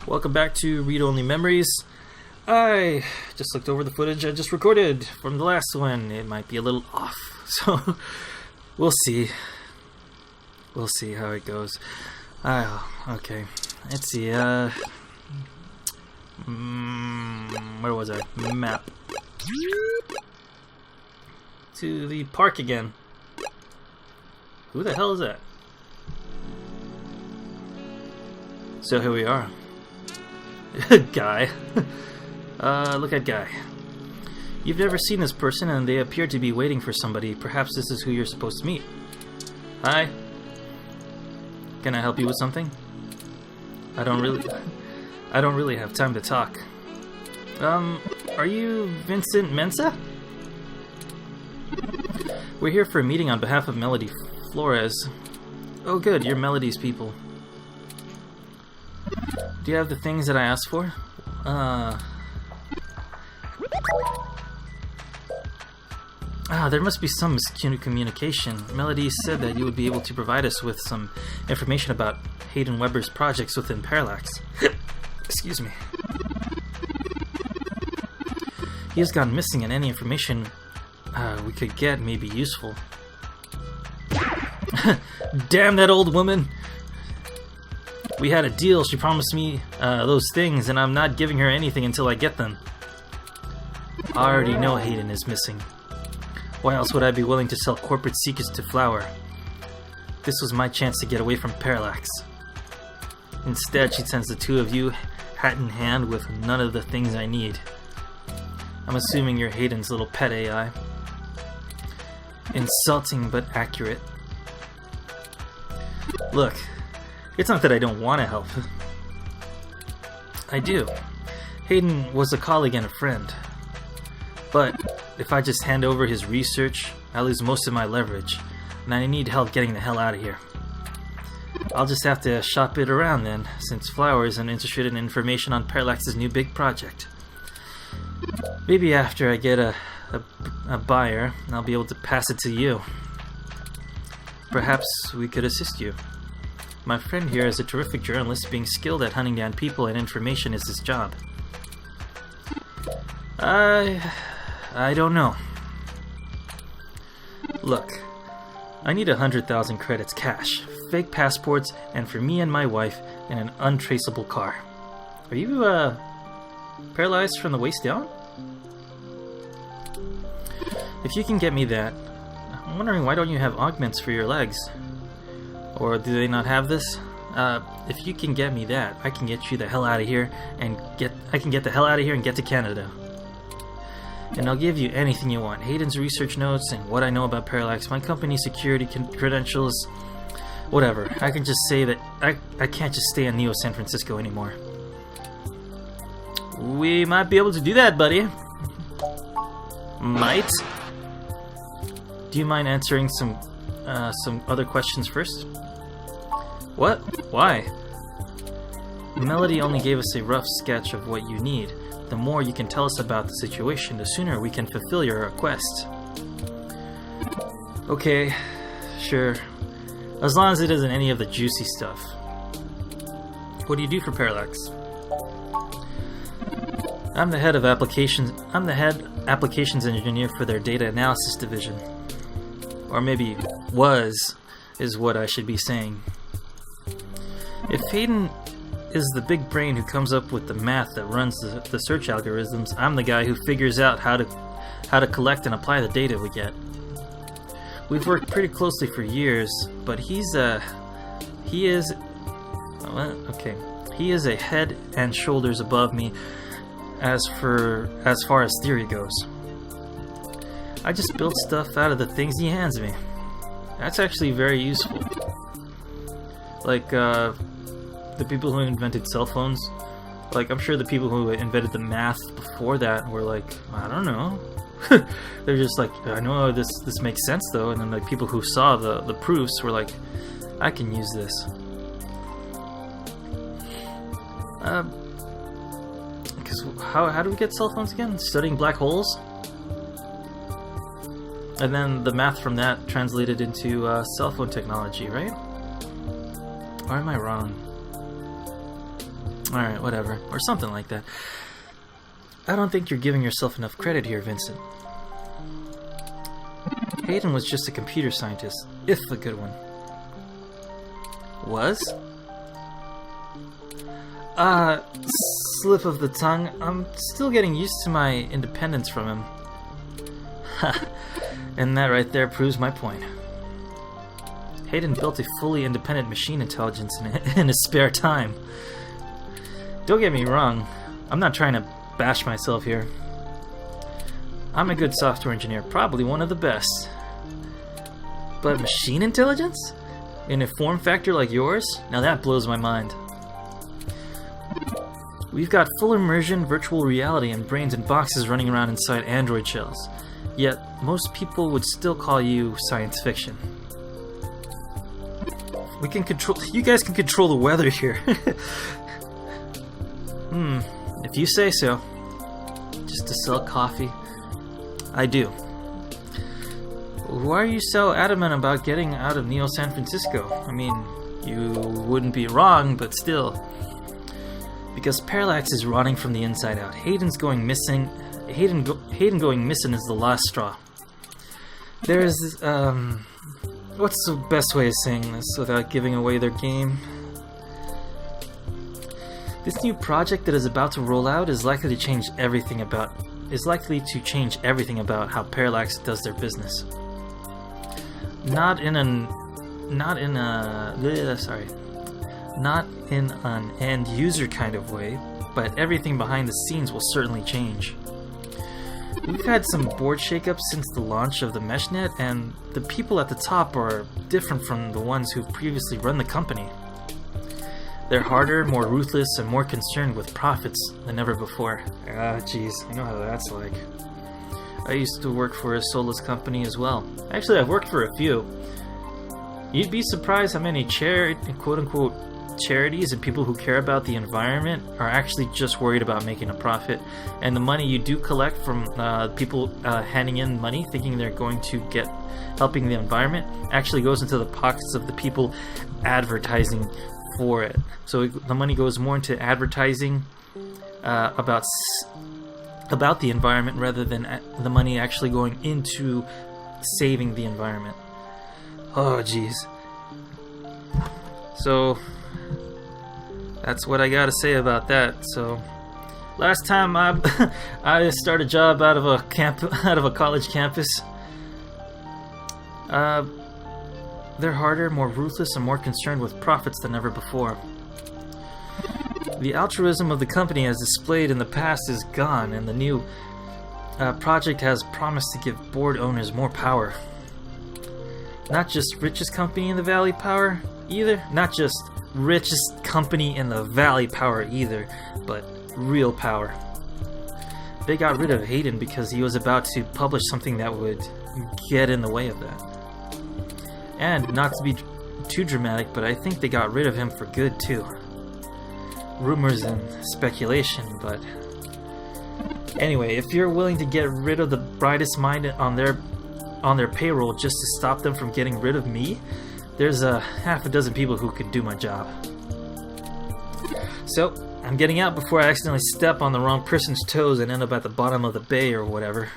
Welcome back to Read Only Memories. I just looked over the footage I just recorded from the last one. It might be a little off, so we'll see. We'll see how it goes. Okay. Let's see. Where was I? Map. To the park again. Who the hell is that? So here we are. Guy. Look at Guy. You've never seen this person and they appear to be waiting for somebody. Perhaps this is who you're supposed to meet. Hi. Can I help you with something? I don't really have time to talk. Are you Vincent Mensa? We're here for a meeting on behalf of Melody Flores. Oh good, you're Melody's people. Do you have the things that I asked for? There must be some miscommunication. Melody said that you would be able to provide us with some information about Hayden Weber's projects within Parallax. Excuse me. He has gone missing and any information we could get may be useful. Damn that old woman! We had a deal, she promised me those things, and I'm not giving her anything until I get them. I already know Hayden is missing. Why else would I be willing to sell corporate secrets to Flower? This was my chance to get away from Parallax. Instead, she sends the two of you hat in hand with none of the things I need. I'm assuming you're Hayden's little pet AI. Insulting but accurate. Look. It's not that I don't want to help. I do. Hayden was a colleague and a friend. But if I just hand over his research, I lose most of my leverage, and I need help getting the hell out of here. I'll just have to shop it around then, since Flower isn't interested in information on Parallax's new big project. Maybe after I get a buyer, I'll be able to pass it to you. Perhaps we could assist you. My friend here is a terrific journalist, being skilled at hunting down people and information is his job. I don't know. Look, I need 100,000 credits cash, fake passports, and for me and my wife, in an untraceable car. Are you, paralyzed from the waist down? If you can get me that, I'm wondering why don't you have augments for your legs? Or do they not have this? If you can get me that, I can get you the hell out of here and get to Canada. And I'll give you anything you want. Hayden's research notes and what I know about Parallax, my company's security credentials, whatever. I can just say that I can't just stay in Neo San Francisco anymore. We might be able to do that, buddy. Might. Do you mind answering some other questions first? What? Why? Melody only gave us a rough sketch of what you need. The more you can tell us about the situation, the sooner we can fulfill your request. Okay, sure. As long as it isn't any of the juicy stuff. What do you do for Parallax? I'm the head applications engineer for their data analysis division. Or maybe was, is what I should be saying. If Hayden is the big brain who comes up with the math that runs the search algorithms, I'm the guy who figures out how to collect and apply the data we get. We've worked pretty closely for years, but he is a head and shoulders above me as far as theory goes. I just build stuff out of the things he hands me. That's actually very useful. Like, the people who invented cell phones, like, I'm sure the people who invented the math before that were like, I don't know. They're just like, I know this makes sense though, and then like people who saw the proofs were like, I can use this. Because how do we get cell phones again? Studying black holes? And then the math from that translated into cell phone technology, right? Or am I wrong? Alright, whatever. Or something like that. I don't think you're giving yourself enough credit here, Vincent. Hayden was just a computer scientist, if a good one. Was? Slip of the tongue. I'm still getting used to my independence from him. Ha! And that right there proves my point. Hayden built a fully independent machine intelligence in his spare time. Don't get me wrong, I'm not trying to bash myself here. I'm a good software engineer, probably one of the best. But machine intelligence? In a form factor like yours? Now that blows my mind. We've got full immersion, virtual reality, and brains in boxes running around inside android shells. Yet, most people would still call you science fiction. We can control... You guys can control the weather here. If you say so. Just to sell coffee. I do. Why are you so adamant about getting out of Neo San Francisco? I mean, you wouldn't be wrong, but still. Because Parallax is rotting from the inside out. Hayden's going missing. Hayden going missing is the last straw. There's, what's the best way of saying this without giving away their game? This new project that is about to roll out is likely to change everything about how Parallax does their business. Not in an end user kind of way, but everything behind the scenes will certainly change. We've had some board shakeups since the launch of the MeshNet, and the people at the top are different from the ones who've previously run the company. They're harder, more ruthless, and more concerned with profits than ever before. Ah, jeez, I know how that's like. I used to work for a soulless company as well. Actually, I've worked for a few. You'd be surprised how many quote-unquote charities and people who care about the environment are actually just worried about making a profit. And the money you do collect from people handing in money, thinking they're going to get helping the environment, actually goes into the pockets of the people advertising for it. So the money goes more into advertising about the environment rather than the money actually going into saving the environment. Oh, jeez. So that's what I gotta say about that. So last time I started a job out of a college campus. They're harder, more ruthless, and more concerned with profits than ever before. The altruism of the company as displayed in the past is gone, and the new project has promised to give board owners more power. Not just richest company in the valley power either, not just richest company in the valley power either, but real power. They got rid of Hayden because he was about to publish something that would get in the way of that. And not to be too dramatic, but I think they got rid of him for good too. Rumors and speculation, but anyway, if you're willing to get rid of the brightest mind on their payroll just to stop them from getting rid of me, there's half a dozen people who could do my job. So I'm getting out before I accidentally step on the wrong person's toes and end up at the bottom of the bay or whatever.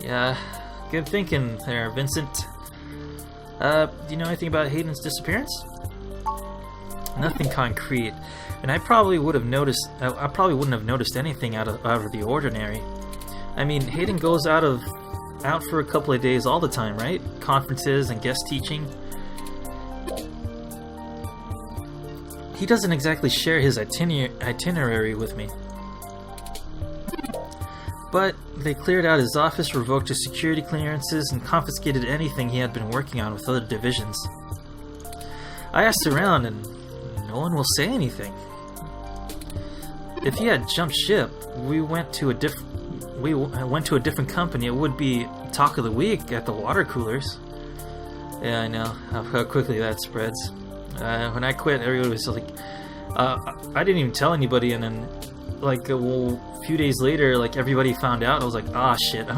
Yeah, good thinking there, Vincent. Do you know anything about Hayden's disappearance? Nothing concrete, and I probably would have noticed. I probably wouldn't have noticed anything out of the ordinary. I mean, Hayden goes out for a couple of days all the time, right? Conferences and guest teaching. He doesn't exactly share his itinerary with me. But they cleared out his office, revoked his security clearances, and confiscated anything he had been working on with other divisions. I asked around, and no one will say anything. If he had jumped ship, we went to a different company, it would be talk of the week at the water coolers. Yeah, I know how quickly that spreads. When I quit, everybody was like, I didn't even tell anybody, and then like a few days later, like everybody found out. I was like, ah, shit, I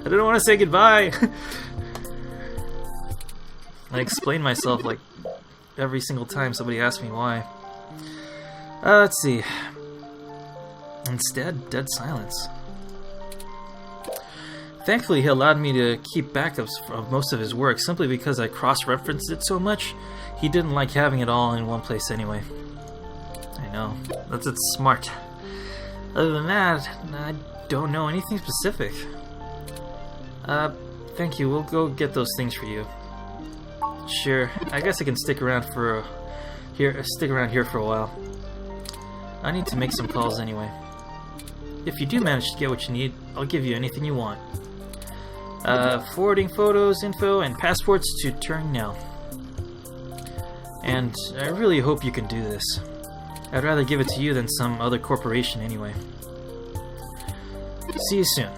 don't want to say goodbye. I explained myself like every single time somebody asked me why. Let's see. Instead, dead silence. Thankfully, he allowed me to keep backups of most of his work simply because I cross-referenced it so much. He didn't like having it all in one place anyway. I know. It's smart. Other than that, I don't know anything specific. Thank you. We'll go get those things for you. Sure. I guess I can stick around here for a while. I need to make some calls anyway. If you do manage to get what you need, I'll give you anything you want. Forwarding photos, info, and passports to Turing now. And I really hope you can do this. I'd rather give it to you than some other corporation anyway. See you soon.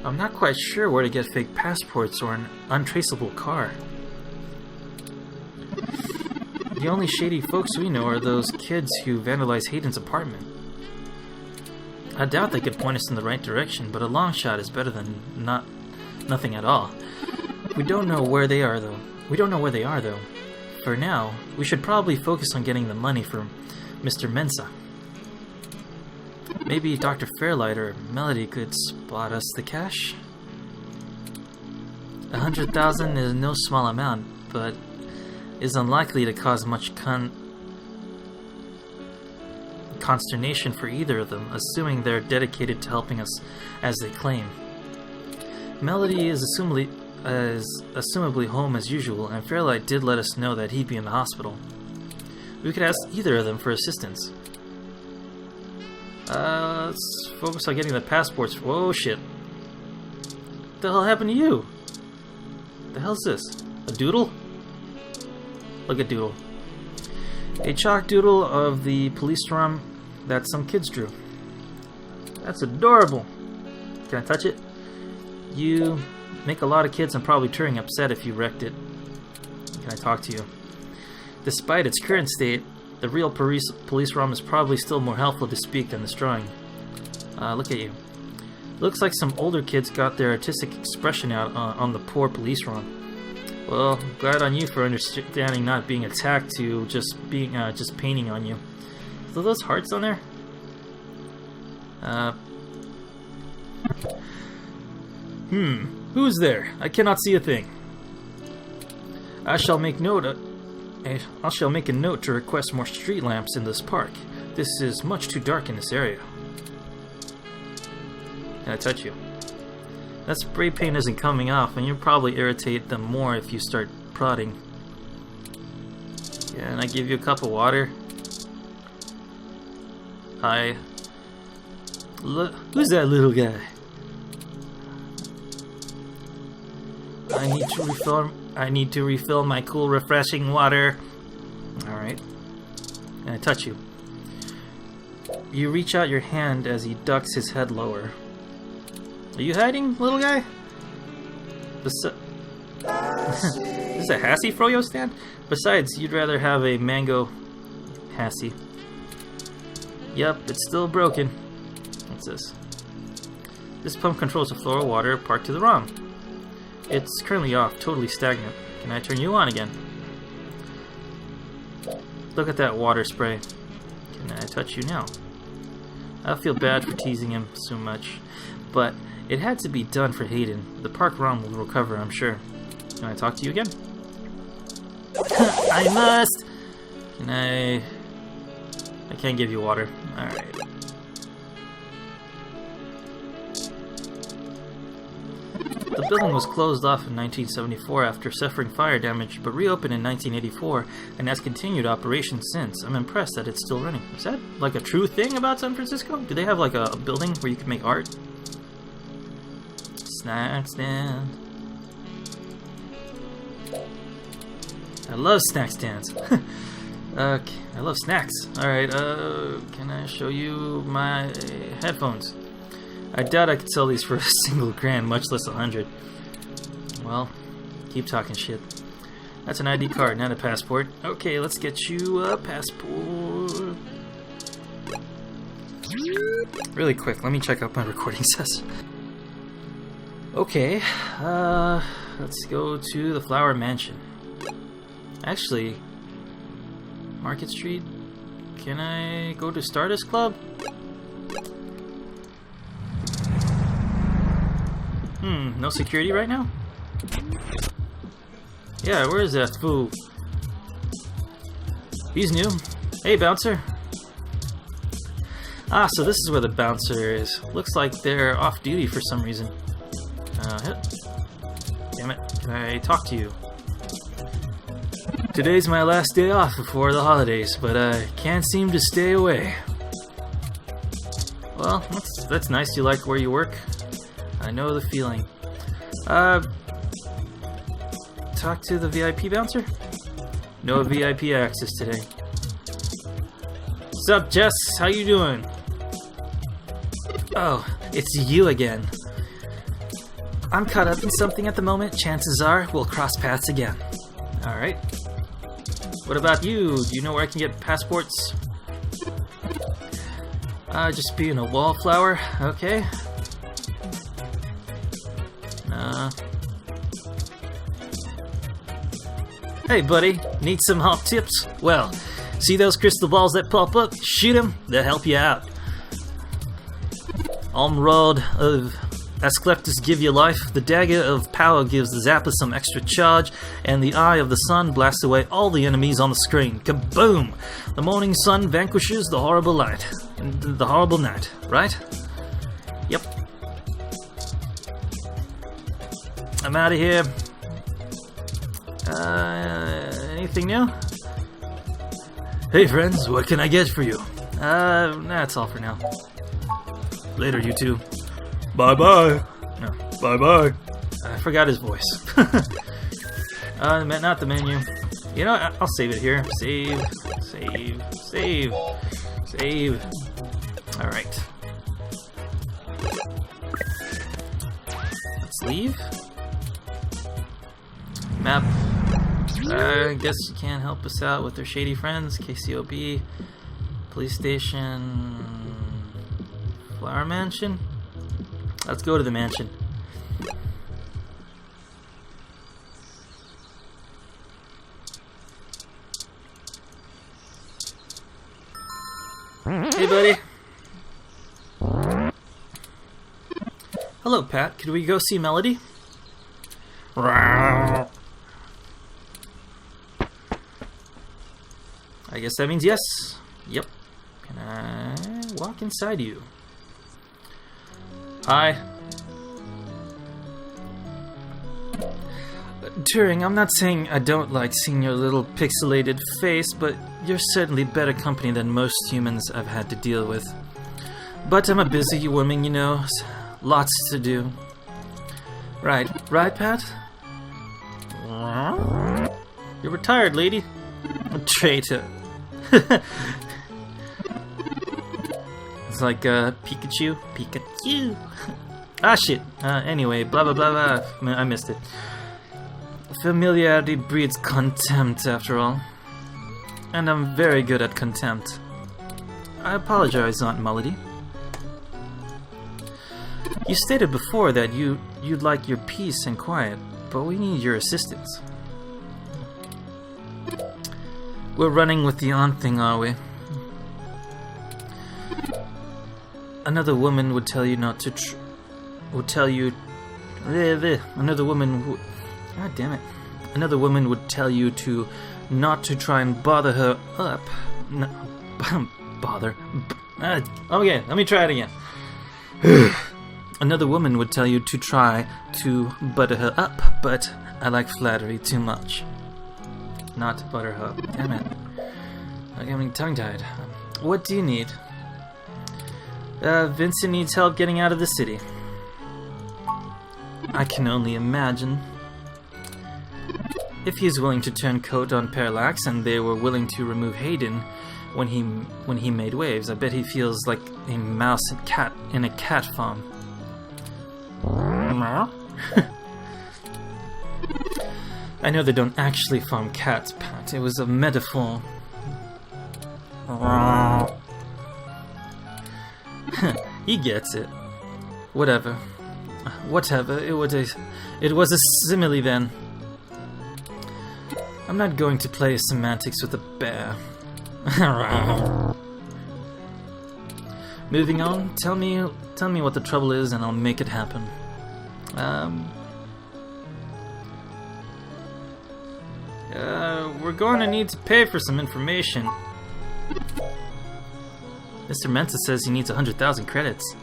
I'm not quite sure where to get fake passports or an untraceable car. The only shady folks we know are those kids who vandalized Hayden's apartment. I doubt they could point us in the right direction, but a long shot is better than nothing at all. We don't know where they are though. For now, we should probably focus on getting the money from Mr. Mensa. Maybe Dr. Fairlight or Melody could spot us the cash? 100,000 is no small amount, but is unlikely to cause much consternation for either of them, assuming they're dedicated to helping us as they claim. Melody is assumably home as usual, and Fairlight did let us know that he'd be in the hospital. We could ask either of them for assistance. Let's focus on getting the passports. Whoa, shit. What the hell happened to you? The hell's this? A doodle? Look at Doodle. A chalk doodle of the police drum that some kids drew. That's adorable. Can I touch it? You make a lot of kids and probably Turing upset if you wrecked it. Can I talk to you? Despite its current state, the real police ROM is probably still more helpful to speak than this drawing. Look at you. Looks like some older kids got their artistic expression out on the poor police ROM. Well, glad on you for understanding not being attacked to just painting on you. So those hearts on there? Who's there? I cannot see a thing. I shall make a note to request more street lamps in this park. This is much too dark in this area. Can I touch you? That spray paint isn't coming off, and you'll probably irritate them more if you start prodding. Can I give you a cup of water? Hi. Look, who's that little guy? I need to refill my cool, refreshing water. Alright. Can I touch you? You reach out your hand as he ducks his head lower. Are you hiding, little guy? Is this a Hassie Froyo stand? Besides, you'd rather have a mango Hassie. Yep, it's still broken. What's this? This pump controls the flow of water parked to the ROM. It's currently off, totally stagnant. Can I turn you on again? Look at that water spray. Can I touch you now? I feel bad for teasing him so much, but it had to be done for Hayden. The park ROM will recover, I'm sure. Can I talk to you again? I must! Can I can't give you water. Alright. The building was closed off in 1974 after suffering fire damage, but reopened in 1984 and has continued operation since. I'm impressed that it's still running. Is that like a true thing about San Francisco? Do they have like a building where you can make art? Snack stand. I love snack stands. Okay, I love snacks. Alright, can I show you my headphones? I doubt I could sell these for a single grand, much less 100. Well, keep talking shit. That's an ID card, not a passport. Okay, let's get you a passport. Really quick, let me check out my recording session. Okay, let's go to the Flower Mansion. Actually, Market Street. Can I go to Stardust Club? No security right now? Yeah, where is that fool? He's new. Hey, bouncer. Ah, so this is where the bouncer is. Looks like they're off duty for some reason. Damn it. Can I talk to you? Today's my last day off before the holidays, but I can't seem to stay away. Well, that's nice you like where you work. I know the feeling. Talk to the VIP bouncer? No VIP access today. What's up, Jess? How you doing? Oh, it's you again. I'm caught up in something at the moment. Chances are we'll cross paths again. Alright. What about you? Do you know where I can get passports? Just being a wallflower. Okay. Hey buddy, need some hot tips? Well, see those crystal balls that pop up? Shoot them, they'll help you out. Rod of Asclepius give you life, the dagger of power gives the zapper some extra charge, and the eye of the sun blasts away all the enemies on the screen. Kaboom! The morning sun vanquishes the horrible light. The horrible night, right? Yep. I'm out of here. Anything new? Hey friends, what can I get for you? That's all for now. Later, you two. Bye-bye. No, bye-bye. I forgot his voice. Not the menu. You know, I'll save it here. Save. Alright. Let's leave. Map. I guess you can't help us out with their shady friends. KCOB. Police station. Flower Mansion. Let's go to the mansion. Hey, buddy. Hello, Pat. Could we go see Melody? I guess that means yes. Yep. Can I walk inside you? Hi. Turing, I'm not saying I don't like seeing your little pixelated face, but you're certainly better company than most humans I've had to deal with. But I'm a busy woman, you know. Lots to do. Right, Pat? You're retired, lady. A traitor. It's like Pikachu. Ah, shit. Anyway, blah blah blah blah. I missed it. Familiarity breeds contempt, after all. And I'm very good at contempt. I apologize, Aunt Melody. You stated before that you'd like your peace and quiet, but we need your assistance. We're running with the aunt thing, are we? Another woman would tell you not to another woman would... God damn it. Another woman would tell you to not to try and bother her up. No, bother. Okay, let me try it again. Another woman would tell you to try to butter her up, but I like flattery too much. Not to butter her up. Damn it. I'm getting tongue-tied. What do you need? Vincent needs help getting out of the city. I can only imagine. If he's willing to turn coat on Parallax and they were willing to remove Hayden when he made waves, I bet he feels like a mouse and cat in a cat farm. I know they don't actually farm cats, Pat. It was a metaphor. He gets it. Whatever. It was a simile then. I'm not going to play semantics with a bear. Moving on, tell me what the trouble is and I'll make it happen. We're going to need to pay for some information. Mr. Mensa says he needs 100,000 credits.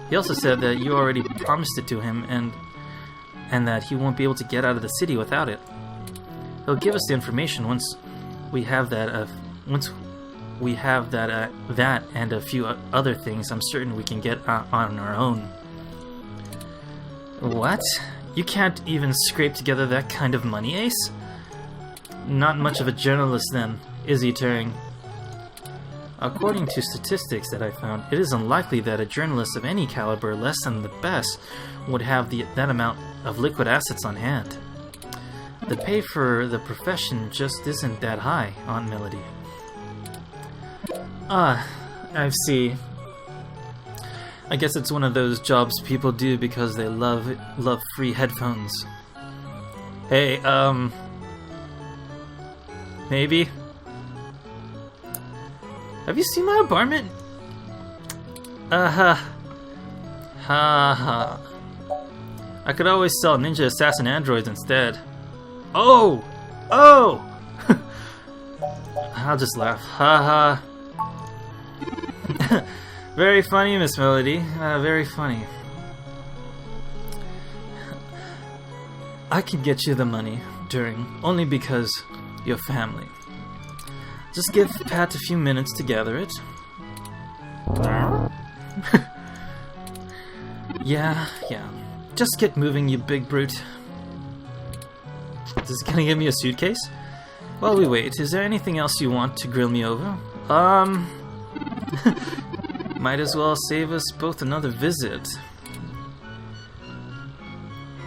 He also said that you already promised it to him and that he won't be able to get out of the city without it. He'll give us the information once we have that. That and a few other things I'm certain we can get on our own. What? You can't even scrape together that kind of money, Ace? Not much of a journalist then, is he, Turing? According to statistics that I found, it is unlikely that a journalist of any caliber less than the best would have that amount of liquid assets on hand. The pay for the profession just isn't that high, Aunt Melody. Ah, I see. I guess it's one of those jobs people do because they love free headphones. Hey, maybe? Have you seen my apartment? Ha ha. I could always sell ninja assassin androids instead. Oh! Oh! I'll just laugh. Ha ha. Very funny, Miss Melody. Very funny. I can get you the money, Turing, only because you're family. Just give Pat a few minutes to gather it. Yeah. Just get moving, you big brute. Is this gonna give me a suitcase? While we wait, is there anything else you want to grill me over? Might as well save us both another visit.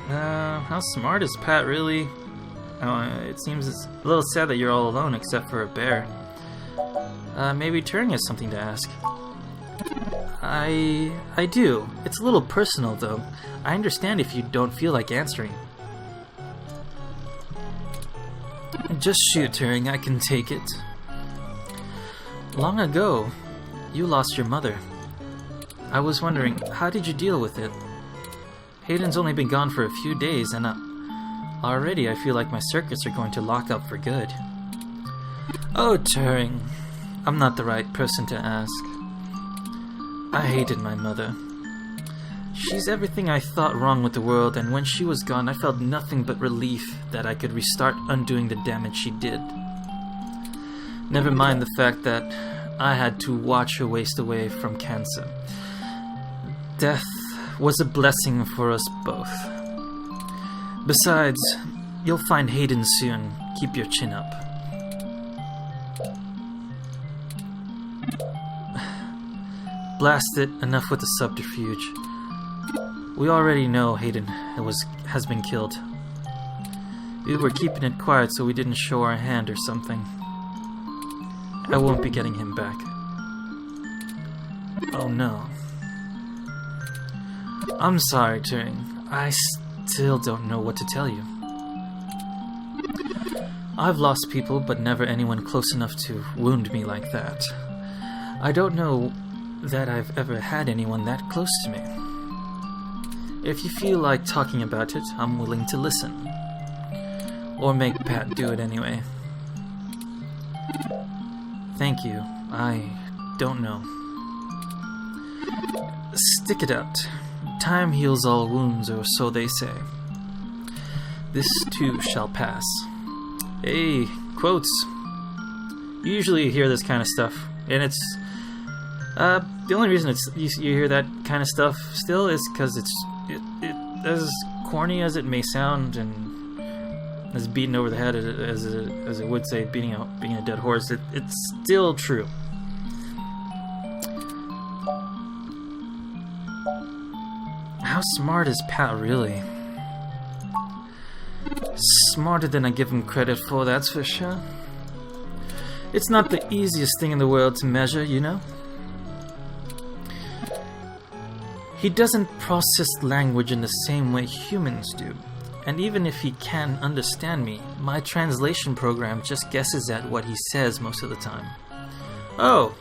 How smart is Pat really? It seems it's a little sad that you're all alone except for a bear. Maybe Turing has something to ask. I do. It's a little personal though. I understand if you don't feel like answering. Just shoot, Turing. I can take it. Long ago, you lost your mother. I was wondering, how did you deal with it? Hayden's only been gone for a few days, and already I feel like my circuits are going to lock up for good. Oh, Turing, I'm not the right person to ask. I hated my mother. She's everything I thought wrong with the world, and when she was gone, I felt nothing but relief that I could restart undoing the damage she did. Never mind the fact that I had to watch her waste away from cancer. Death was a blessing for us both. Besides, you'll find Hayden soon. Keep your chin up. Blast it, enough with the subterfuge. We already know Hayden has been killed. We were keeping it quiet so we didn't show our hand or something. I won't be getting him back. Oh no. I'm sorry, Turing. I still don't know what to tell you. I've lost people, but never anyone close enough to wound me like that. I don't know that I've ever had anyone that close to me. If you feel like talking about it, I'm willing to listen. Or make Pat do it anyway. Thank you. I don't know. Stick it out. Time heals all wounds, or so they say. This too shall pass. Hey, quotes. You usually hear this kind of stuff, and it's the only reason you hear that kind of stuff still is because it's as corny as it may sound and as beaten over the head as it would say being a dead horse. It's still true. How smart is Pat really? Smarter than I give him credit for, that's for sure. It's not the easiest thing in the world to measure, you know? He doesn't process language in the same way humans do. And even if he can understand me, my translation program just guesses at what he says most of the time. Oh!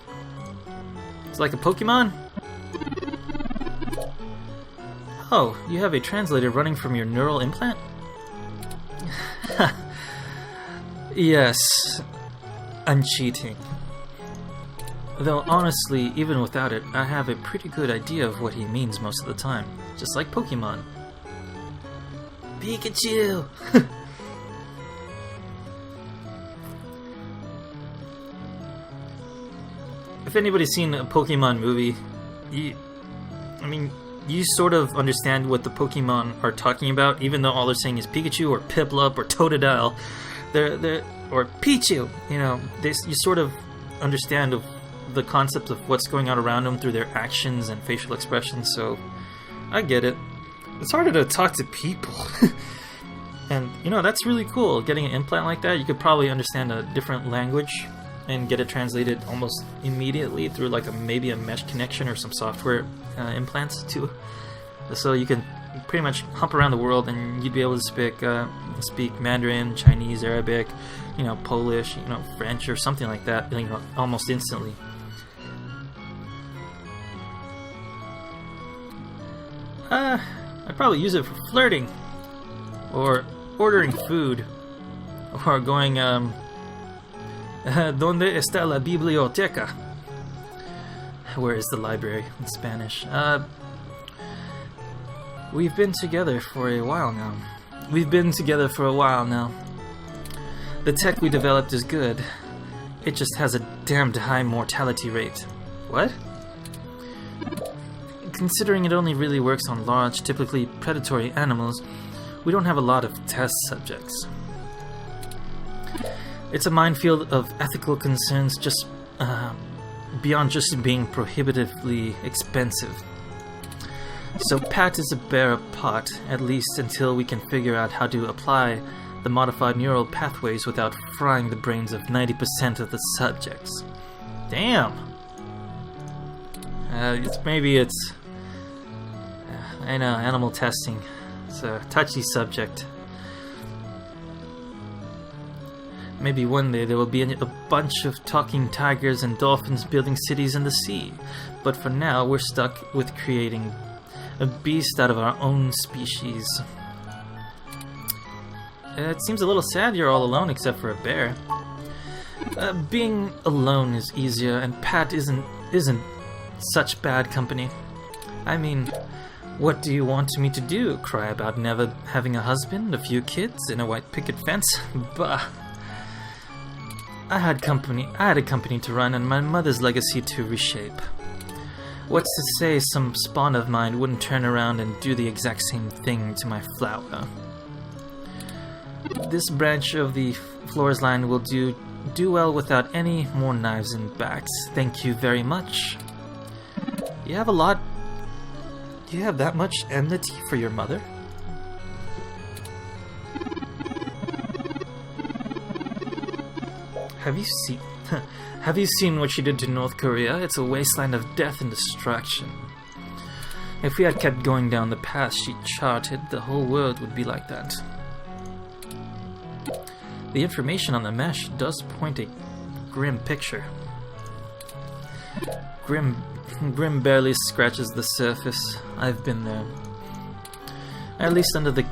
It's like a Pokemon? Oh, you have a translator running from your neural implant? Yes, I'm cheating. Though honestly, even without it, I have a pretty good idea of what he means most of the time. Just like Pokemon. Pikachu! If anybody's seen a Pokemon movie, you sort of understand what the Pokemon are talking about, even though all they're saying is Pikachu or Piplup or Totodile, or Pichu. You know, you sort of understand of the concept of what's going on around them through their actions and facial expressions. So I get it. It's harder to talk to people, and you know that's really cool. Getting an implant like that, you could probably understand a different language and get it translated almost immediately through like maybe a mesh connection or some software implants too. So you can pretty much hop around the world and you'd be able to speak Mandarin, Chinese, Arabic, you know, Polish, you know, French or something like that, you know, almost instantly. I'd probably use it for flirting, or ordering food, or going ¿Dónde está la biblioteca? Where is the library in Spanish? We've been together for a while now. The tech we developed is good. It just has a damned high mortality rate. What? Considering it only really works on large, typically predatory animals, we don't have a lot of test subjects. It's a minefield of ethical concerns just beyond just being prohibitively expensive. So Pat is a bear pot, at least until we can figure out how to apply the modified neural pathways without frying the brains of 90% of the subjects. Damn! I know, animal testing. It's a touchy subject. Maybe one day there will be a bunch of talking tigers and dolphins building cities in the sea. But for now, we're stuck with creating a beast out of our own species. It seems a little sad you're all alone except for a bear. Being alone is easier, and Pat isn't such bad company. I mean, what do you want me to do? Cry about never having a husband, a few kids, and a white picket fence? Bah! I had a company to run and my mother's legacy to reshape. What's to say some spawn of mine wouldn't turn around and do the exact same thing to my flower? This branch of the floors line will do well without any more knives and backs. Thank you very much. You have that much enmity for your mother? Have you seen what she did to North Korea? It's a wasteland of death and destruction. If we had kept going down the path she charted, the whole world would be like that. The information on the mesh does point a grim picture. Grim barely scratches the surface. I've been there. At least under the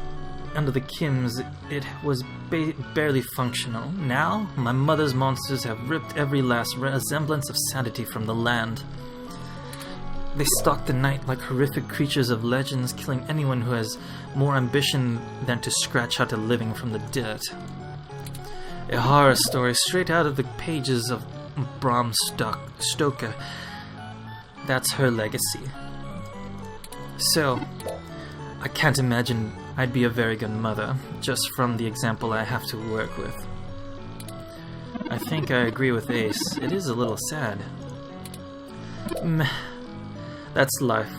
Kims, it was barely functional. Now, my mother's monsters have ripped every last resemblance of sanity from the land. They stalk the night like horrific creatures of legends, killing anyone who has more ambition than to scratch out a living from the dirt. A horror story straight out of the pages of Bram Stoker. That's her legacy. So, I can't imagine I'd be a very good mother, just from the example I have to work with. I think I agree with Ace. It is a little sad. Meh. That's life.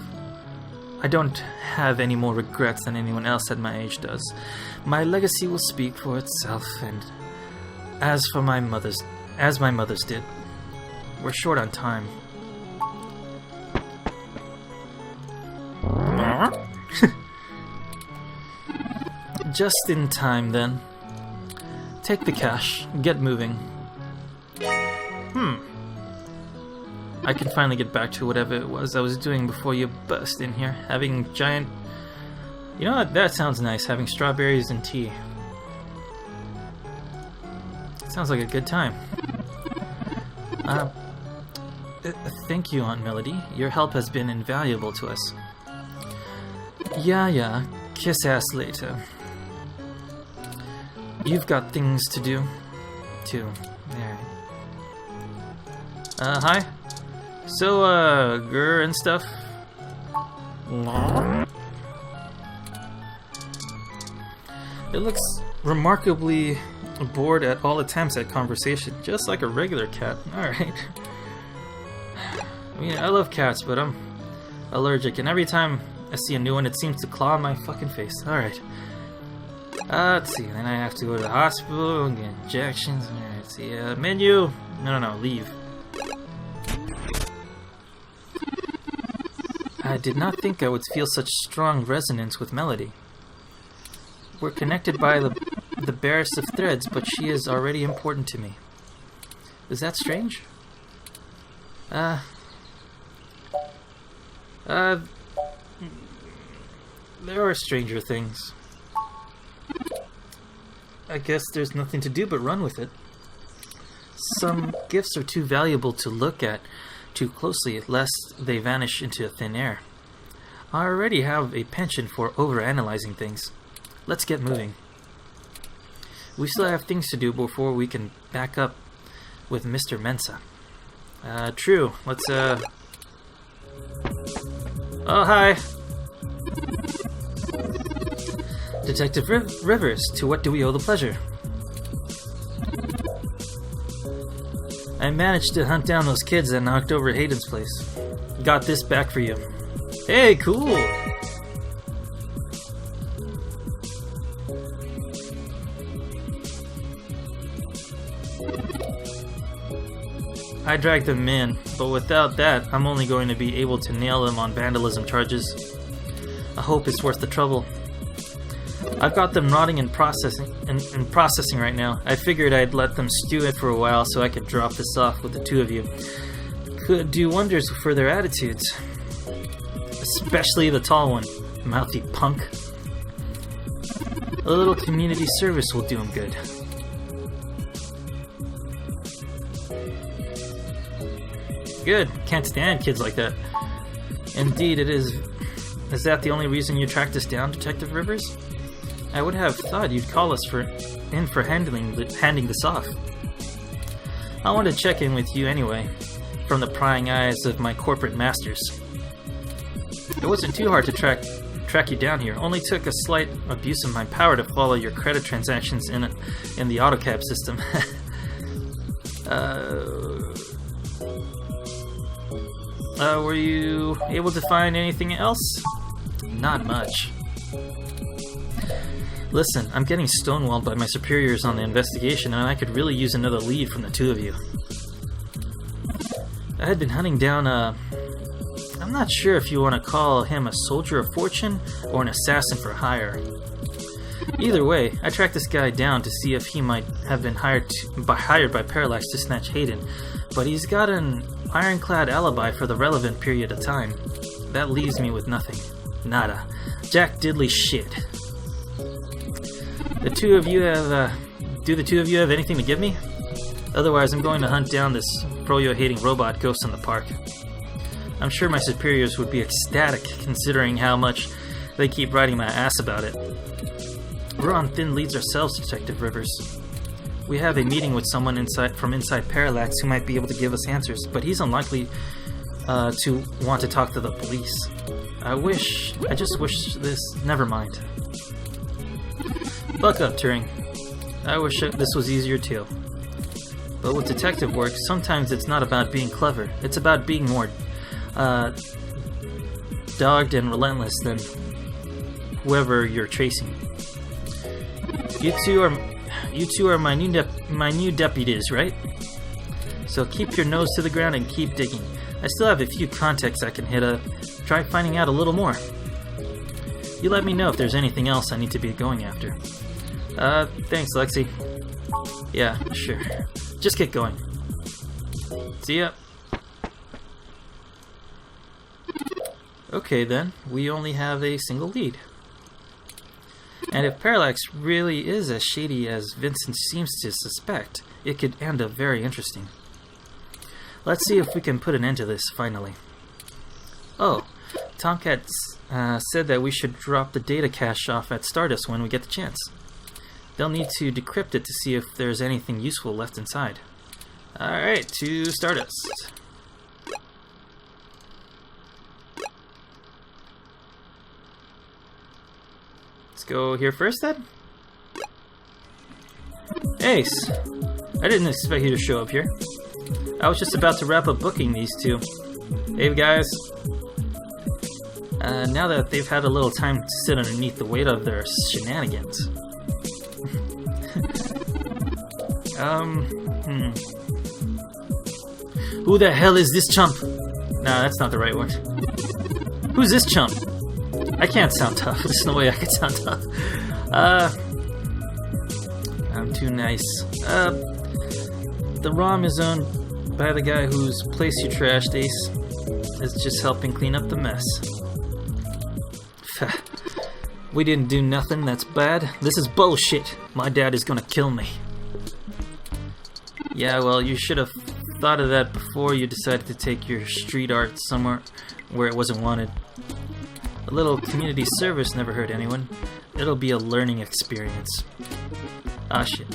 I don't have any more regrets than anyone else at my age does. My legacy will speak for itself, and as my mother's did. We're short on time. Just in time, then. Take the cash. Get moving. I can finally get back to whatever it was I was doing before you burst in here. Having giant... You know what? That sounds nice. Having strawberries and tea. Sounds like a good time. Thank you, Aunt Melody. Your help has been invaluable to us. Yeah. Kiss ass later. You've got things to do, too. Alright. Hi? So, grr and stuff? It looks remarkably bored at all attempts at conversation, just like a regular cat. Alright. I mean, I love cats, but I'm allergic, and every time I see a new one, it seems to claw on my fucking face. Alright. Let's see, then I have to go to the hospital and get injections. Alright, let's see, menu. No, leave. I did not think I would feel such strong resonance with Melody. We're connected by the barest of threads, but she is already important to me. Is that strange? There are stranger things. I guess there's nothing to do but run with it. Some gifts are too valuable to look at too closely, lest they vanish into thin air. I already have a penchant for overanalyzing things. Let's get moving. We still have things to do before we can back up with Mr. Mensa. True. Let's, Oh, hi! Detective Rivers, to what do we owe the pleasure? I managed to hunt down those kids that knocked over Hayden's place. Got this back for you. Hey, cool! I dragged them in, but without that, I'm only going to be able to nail them on vandalism charges. I hope it's worth the trouble. I've got them rotting in processing right now. I figured I'd let them stew it for a while so I could drop this off with the two of you. Could do wonders for their attitudes. Especially the tall one, mouthy punk. A little community service will do him good. Good. Can't stand kids like that. Indeed, it is. Is that the only reason you tracked us down, Detective Rivers? I would have thought you'd call us in for handing this off. I want to check in with you anyway, from the prying eyes of my corporate masters. It wasn't too hard to track you down here. Only took a slight abuse of my power to follow your credit transactions in the AutoCab system. Were you able to find anything else? Not much. Listen, I'm getting stonewalled by my superiors on the investigation, and I could really use another lead from the two of you. I had been hunting down I'm not sure if you want to call him a soldier of fortune or an assassin for hire. Either way, I tracked this guy down to see if he might have been hired by Parallax to snatch Hayden, but he's got an ironclad alibi for the relevant period of time. That leaves me with nothing. Nada. Jack Diddley shit. Do the two of you have anything to give me? Otherwise, I'm going to hunt down this froyo-hating robot ghost in the park. I'm sure my superiors would be ecstatic, considering how much they keep riding my ass about it. We're on thin leads ourselves, Detective Rivers. We have a meeting with someone from inside Parallax who might be able to give us answers, but he's unlikely to want to talk to the police. I just wish this... Never mind. Buck up, Turing. I wish this was easier too. But with detective work, sometimes it's not about being clever. It's about being more dogged and relentless than whoever you're chasing. You two are my new deputies, right? So keep your nose to the ground and keep digging. I still have a few contacts I can hit up. Try finding out a little more. You let me know if there's anything else I need to be going after. Thanks, Lexi. Yeah, sure. Just get going. See ya. Okay then, we only have a single lead. And if Parallax really is as shady as Vincent seems to suspect, it could end up very interesting. Let's see if we can put an end to this, finally. Oh, Tomcat said that we should drop the data cache off at Stardust when we get the chance. They'll need to decrypt it to see if there's anything useful left inside. Alright, to Stardust. Let's go here first then. Ace! I didn't expect you to show up here. I was just about to wrap up booking these two. Hey guys. Now that they've had a little time to sit underneath the weight of their shenanigans. Who the hell is this chump? Nah, that's not the right one. Who's this chump? I can't sound tough. There's no way I can sound tough. I'm too nice. The ROM is owned by the guy whose place you trashed, Ace. Is just helping clean up the mess. We didn't do nothing that's bad. This is bullshit. My dad is gonna kill me. Yeah, well, you should have thought of that before you decided to take your street art somewhere where it wasn't wanted. A little community service never hurt anyone. It'll be a learning experience. Ah, shit.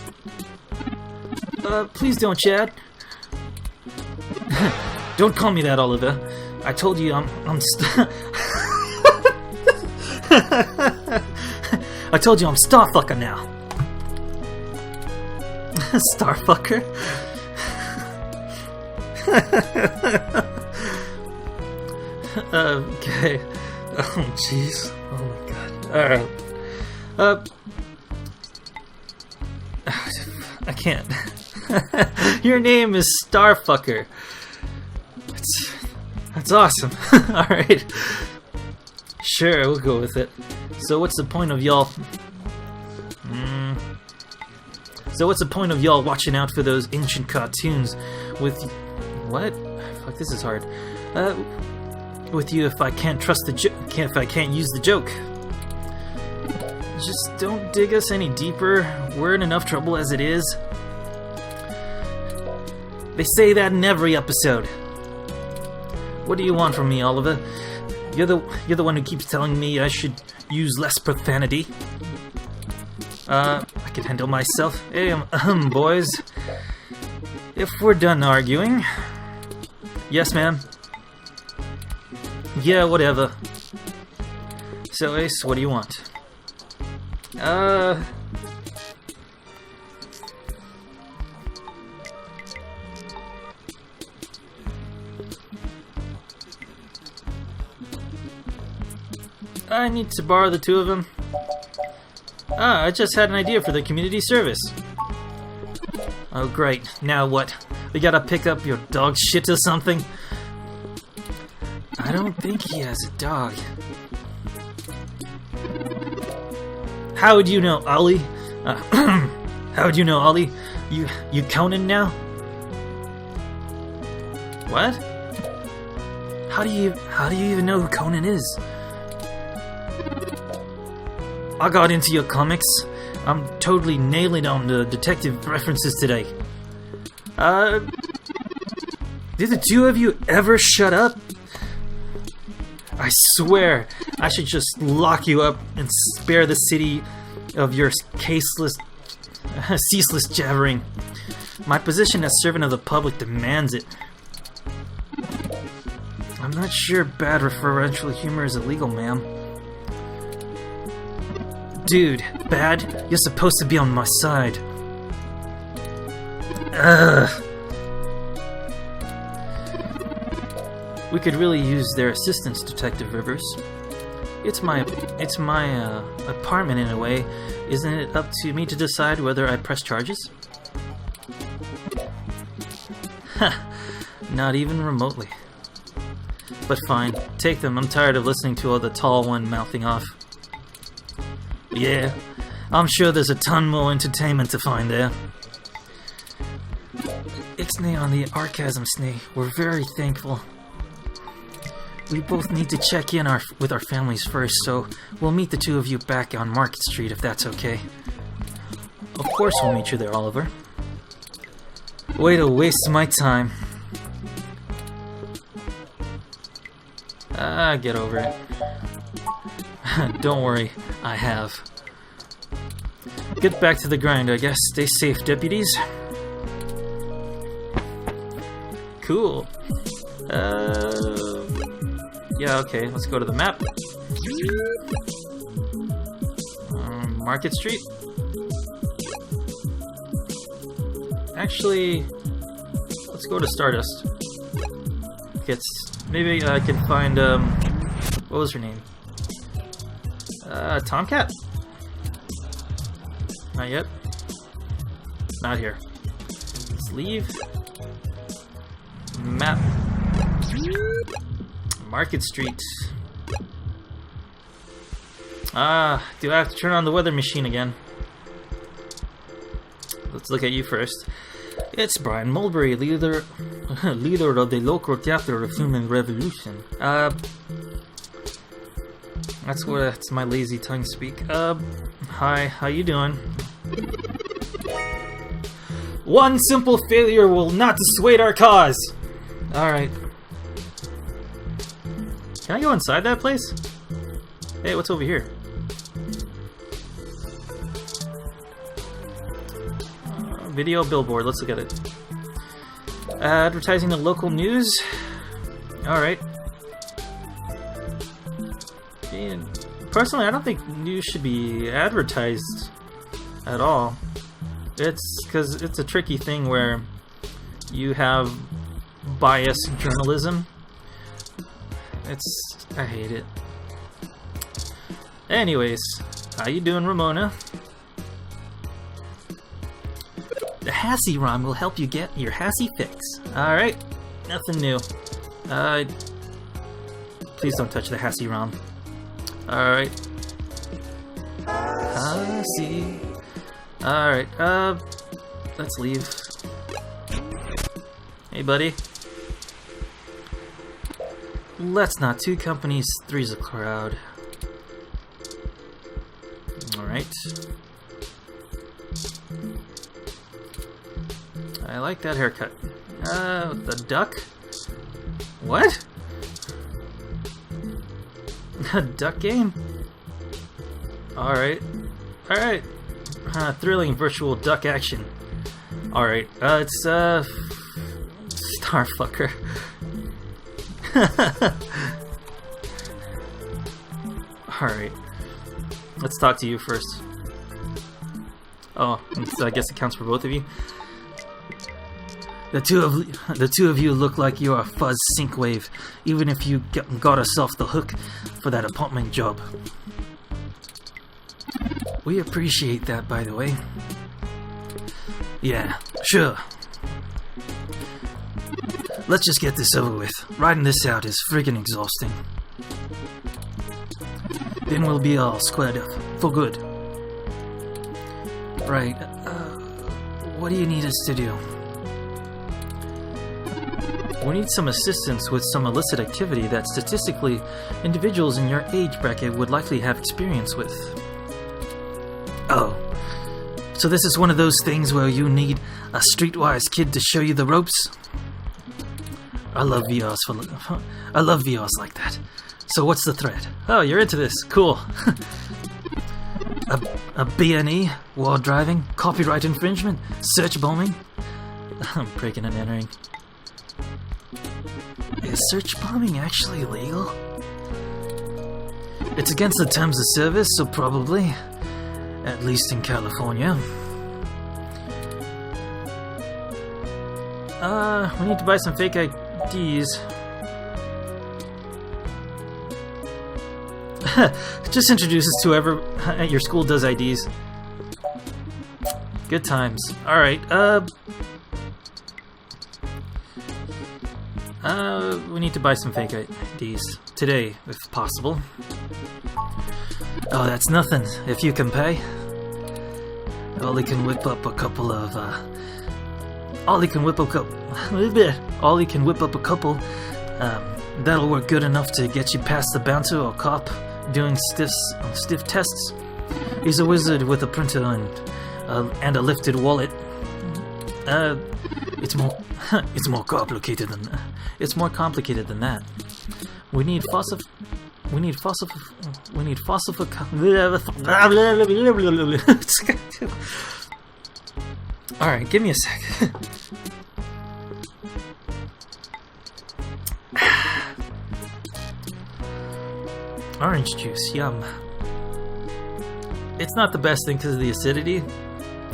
Please don't, Chad. Don't call me that, Oliver. I told you I'm I told you I'm Starfucker now. Starfucker? Okay. Oh, jeez. Oh my god. Alright. I can't. Your name is Starfucker. That's awesome. Alright. Sure, we'll go with it. So what's the point of y'all... So what's the point of y'all watching out for those ancient cartoons with... What? Fuck, this is hard. With you if I can't trust the joke... If I can't use the joke. Just don't dig us any deeper. We're in enough trouble as it is. They say that in every episode. What do you want from me, Oliver? You're the one who keeps telling me I should use less profanity. I can handle myself. Hey, boys. If we're done arguing... Yes, ma'am. Yeah, whatever. So, Ace, what do you want? I need to borrow the two of them. I just had an idea for the community service. Oh great, now what? We gotta pick up your dog shit or something? I don't think he has a dog. How would you know, Ollie? How would you know, Ollie? You Conan now? What? How do you even know who Conan is? I got into your comics. I'm totally nailing on the detective references today. Did the two of you ever shut up? I swear, I should just lock you up and spare the city of your ceaseless jabbering. My position as servant of the public demands it. I'm not sure bad referential humor is illegal, ma'am. Dude, bad? You're supposed to be on my side. Ugh. We could really use their assistance, Detective Rivers. It's my apartment in a way. Isn't it up to me to decide whether I press charges? Ha! Not even remotely. But fine, take them. I'm tired of listening to all the tall one mouthing off. Yeah, I'm sure there's a ton more entertainment to find there. Ixnay on the Archasm Snay. We're very thankful. We both need to check in with our families first, so we'll meet the two of you back on Market Street if that's okay. Of course we'll meet you there, Oliver. Way to waste my time. Get over it. Don't worry, I have. Get back to the grind, I guess. Stay safe, deputies. Cool. Yeah, okay, let's go to the map. Market Street. Actually, let's go to Stardust. Maybe I can find, what was her name? Tomcat? Not yet. Not here. Let's leave. Map. Market Street. Do I have to turn on the weather machine again? Let's look at you first. It's Brian Mulberry, leader of the local chapter of Human Revolution. That's my lazy tongue speak. Hi, how you doing? One simple failure will not dissuade our cause! Alright. Can I go inside that place? Hey, what's over here? Video billboard, let's look at it. Advertising the local news. Alright. Personally, I don't think news should be advertised at all. It's because it's a tricky thing where you have biased journalism. I hate it. Anyways, how you doing, Ramona? The Hassie ROM will help you get your Hassie fix. Alright, nothing new. Please don't touch the Hassie ROM. Alright. Hassie. Alright, let's leave. Hey, buddy. Let's not. 2 companies, 3's a crowd. Alright. I like that haircut. The duck? What? A duck game? Alright. Alright. Thrilling virtual duck action. Alright. It's, Starfucker. Alright. Let's talk to you first. Oh, so I guess it counts for both of you. The two of you look like you're a fuzz sync-wave, even if you got us off the hook for that apartment job. We appreciate that, by the way. Yeah, sure. Let's just get this over with. Riding this out is friggin' exhausting. Then we'll be all squared up, for good. Right, what do you need us to do? We need some assistance with some illicit activity that statistically individuals in your age bracket would likely have experience with. Oh, so this is one of those things where you need a streetwise kid to show you the ropes? I love VRs like that. So what's the threat? Oh, you're into this. Cool. a B&E, war driving, copyright infringement, search bombing. I'm breaking and entering. Is search bombing actually legal? It's against the terms of service, so probably. At least in California. We need to buy some fake IDs. Just introduce us to whoever at your school does IDs. Good times. Alright, we need to buy some fake IDs today, if possible. Oh, that's nothing, if you can pay. Ollie can whip up a couple of, Ollie can whip up a couple, that'll work good enough to get you past the bouncer or cop doing stiff tests. He's a wizard with a printer and a lifted wallet. It's more complicated than that. It's more complicated than that. We need fossil. Alright, give me a sec. Orange juice, yum. It's not the best thing because of the acidity.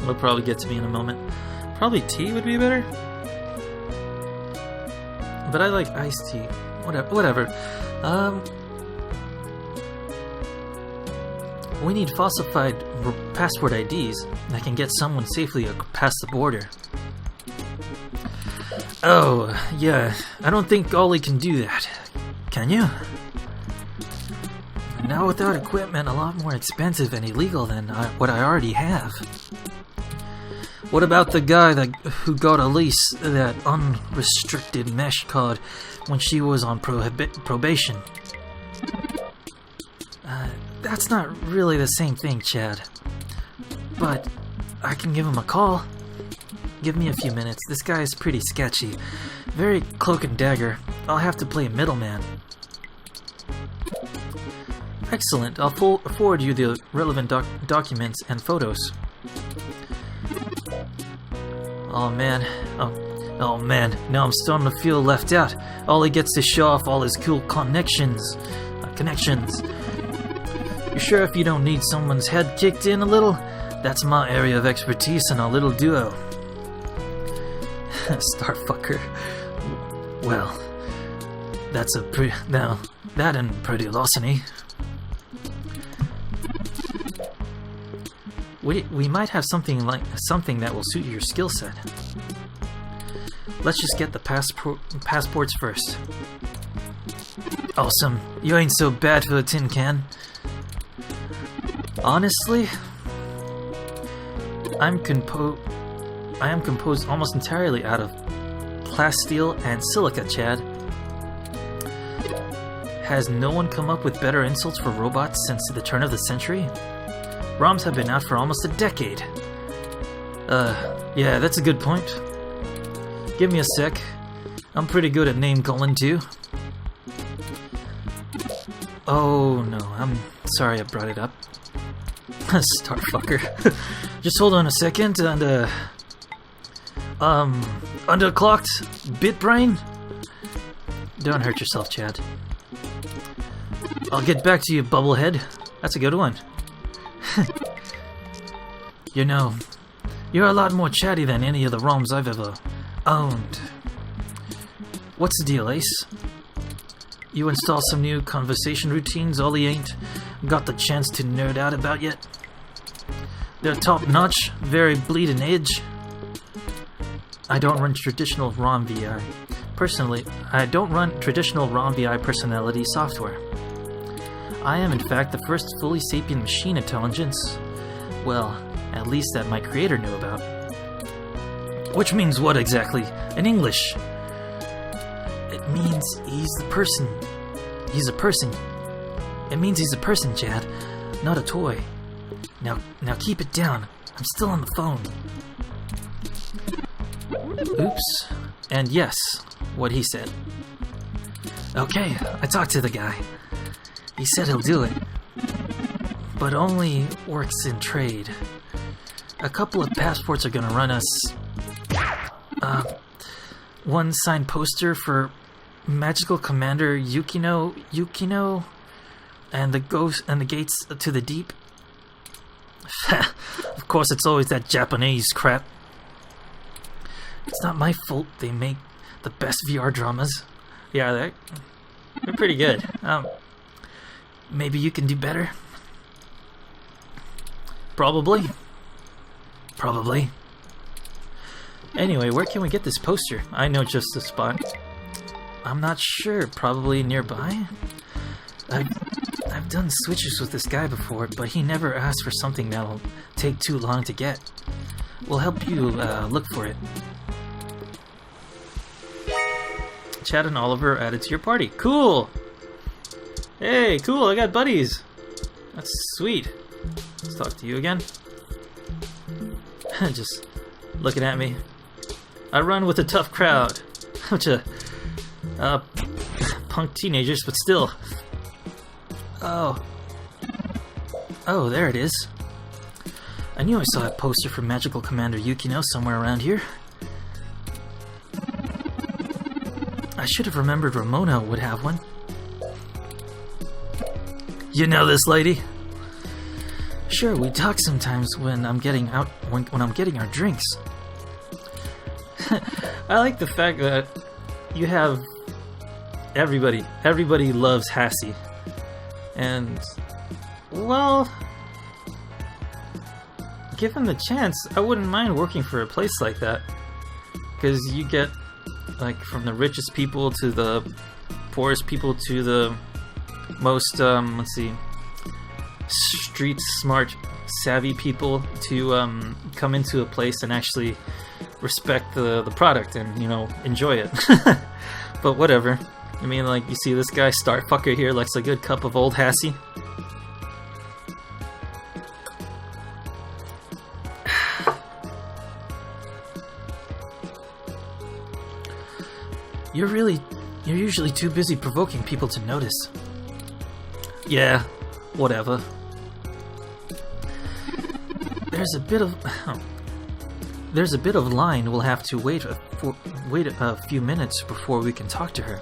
It'll probably get to me in a moment. Probably tea would be better. But I like iced tea. Whatever. We need falsified passport IDs that can get someone safely past the border. Oh, yeah. I don't think Ollie can do that. Can you? Now without equipment, a lot more expensive and illegal than what I already have. What about the guy who got Elise that unrestricted mesh card when she was on probation? That's not really the same thing, Chad. But I can give him a call. Give me a few minutes. This guy is pretty sketchy. Very cloak and dagger. I'll have to play a middleman. Excellent. I'll forward you the relevant documents and photos. Oh man. Oh man. Now I'm starting to feel left out. All he gets to show off all his cool connections. You sure if you don't need someone's head kicked in a little? That's my area of expertise in our little duo. Starfucker. Well, that's a that and pretty larceny. We might have something that will suit your skill set. Let's just get the passports first. Awesome. You ain't so bad for a tin can. Honestly, I am composed almost entirely out of plasteel and silica, Chad. Has no one come up with better insults for robots since the turn of the century? ROMs have been out for almost a decade. Yeah, that's a good point. Give me a sec. I'm pretty good at name calling too. Oh no, I'm sorry I brought it up. Starfucker. Just hold on a second and underclocked bitbrain? Don't hurt yourself, Chad. I'll get back to you, Bubblehead. That's a good one. You know, you're a lot more chatty than any of the ROMs I've ever owned. What's the deal, Ace? You install some new conversation routines Ollie ain't got the chance to nerd out about yet? They're top-notch, very bleeding edge. I don't run traditional ROM VI. Personally, I don't run traditional ROM VI personality software. I am, in fact, the first fully sapient machine intelligence. Well, at least that my creator knew about. Which means what exactly? In English? It means he's the person. He's a person. It means he's a person, Chad, not a toy. Now keep it down. I'm still on the phone. Oops. And yes, what he said. Okay, I talked to the guy. He said he'll do it. But only works in trade. A couple of passports are gonna run us... one signed poster for Magical Commander Yukino, and the ghost and the gates to the deep. Of course, it's always that Japanese crap. It's not my fault they make the best VR dramas. Yeah, they're pretty good. Maybe you can do better. Probably. Anyway, where can we get this poster? I know just the spot. I'm not sure. Probably nearby. I've I've done switches with this guy before, but he never asked for something that'll take too long to get. We'll help you look for it. Chad and Oliver added to your party. Cool! Hey, cool, I got buddies! That's sweet. Let's talk to you again. Just looking at me. I run with a tough crowd. Bunch of punk teenagers, but still. Oh, there it is. I knew I saw a poster for Magical Commander Yukino somewhere around here. I should have remembered Ramona would have one. You know this lady? Sure, we talk sometimes when I'm getting out when I'm getting our drinks. I like the fact that you have everybody loves Hassie. And well, given the chance, I wouldn't mind working for a place like that. Because you get like from the richest people to the poorest people to the most street smart savvy people to come into a place and actually respect the product and, you know, enjoy it. But whatever. I mean, like, you see this guy Starfucker here likes a good cup of old Hassie. You're usually too busy provoking people to notice. Yeah, whatever. There's a bit of line. We'll have to wait a few minutes before we can talk to her.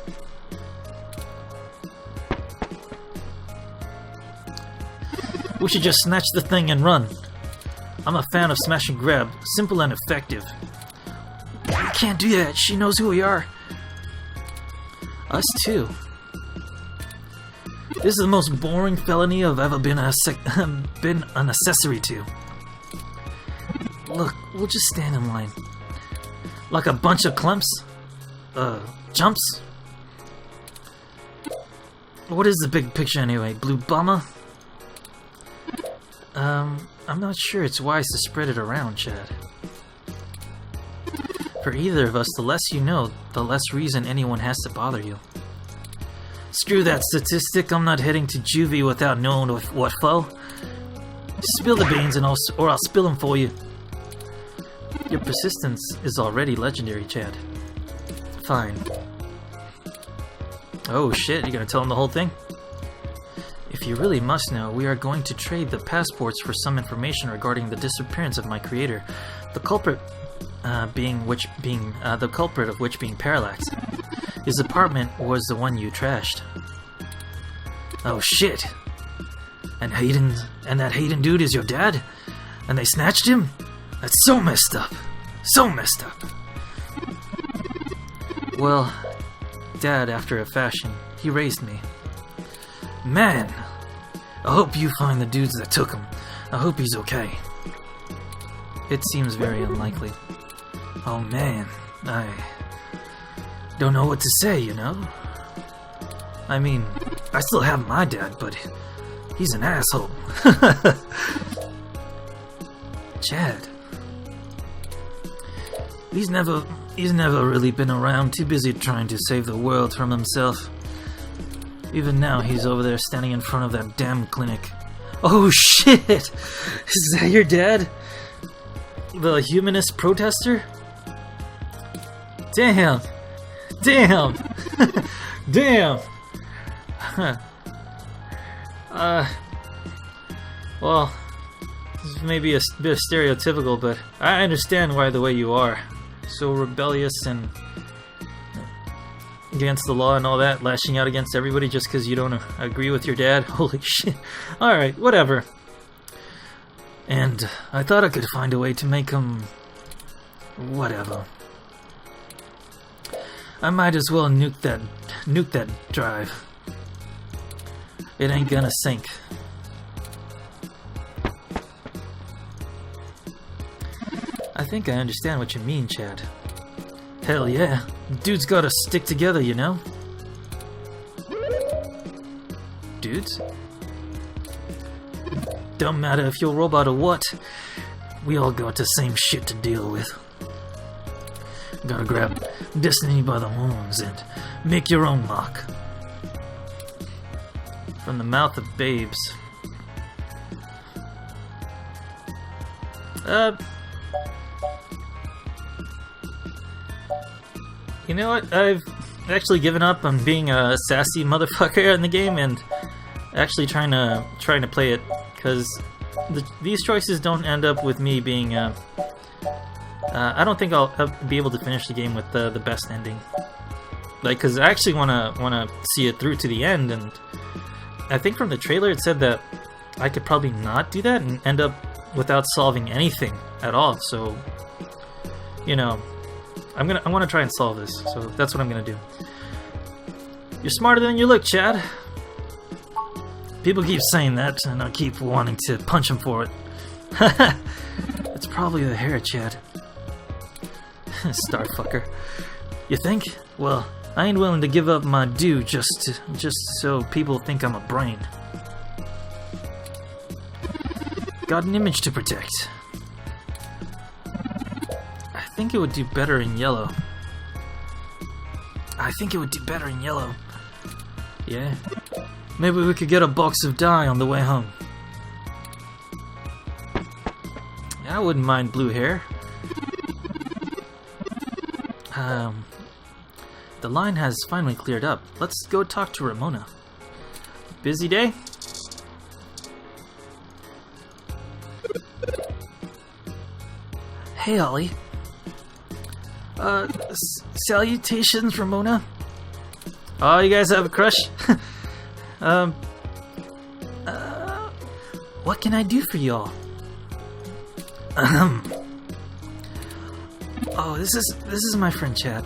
We should just snatch the thing and run. I'm a fan of smash and grab, simple and effective. We can't do that. She knows who we are. Us too. This is the most boring felony I've ever been an accessory to. Look, we'll just stand in line. Like a bunch of clumps? Jumps? What is the big picture anyway? Blue bomber? I'm not sure it's wise to spread it around, Chad. For either of us, the less you know, the less reason anyone has to bother you. Screw that statistic, I'm not heading to juvie without knowing what for. Spill the beans and I'll spill them for you. Your persistence is already legendary, Chad. Fine. Oh shit, you gonna tell him the whole thing? If you really must know, we are going to trade the passports for some information regarding the disappearance of my creator. The culprit the culprit of which being Parallax. His apartment was the one you trashed. Oh shit! And that Hayden dude is your dad? And they snatched him? That's so messed up. So messed up. Well, Dad, after a fashion, he raised me. Man! I hope you find the dudes that took him. I hope he's okay. It seems very unlikely. Oh man, I don't know what to say, you know? I mean, I still have my dad, but he's an asshole. Chad. He's never really been around, too busy trying to save the world from himself. Even now, he's over there standing in front of that damn clinic. Oh shit! Is that your dad? The humanist protester? Damn! Damn! Damn! Huh. Well, this is maybe a bit stereotypical, but I understand why the way you are. So rebellious and against the law and all that, lashing out against everybody just because you don't agree with your dad. Holy shit. Alright, whatever. And I thought I could find a way to make him... whatever. I might as well nuke that drive. It ain't gonna sink. I think I understand what you mean, Chad. Hell yeah. Dudes gotta stick together, you know? Dudes? Don't matter if you're a robot or what. We all got the same shit to deal with. Gotta grab destiny by the horns and make your own mark. From the mouth of babes. You know what? I've actually given up on being a sassy motherfucker in the game and actually trying to play it, because these choices don't end up with me being I don't think I'll be able to finish the game with the best ending. Like, because I actually wanna see it through to the end, and I think from the trailer it said that I could probably not do that and end up without solving anything at all. So, you know, I want to try and solve this. So that's what I'm gonna do. You're smarter than you look, Chad. People keep saying that, and I keep wanting to punch him for it. It's probably the hair, Chad. Starfucker. You think? Well, I ain't willing to give up my due just so people think I'm a brain. Got an image to protect. I think it would do better in yellow. Yeah. Maybe we could get a box of dye on the way home. I wouldn't mind blue hair. The line has finally cleared up. Let's go talk to Ramona. Busy day? Hey, Ollie. Salutations, Ramona. Oh, you guys have a crush? What can I do for y'all? Oh, this is my friend Chad.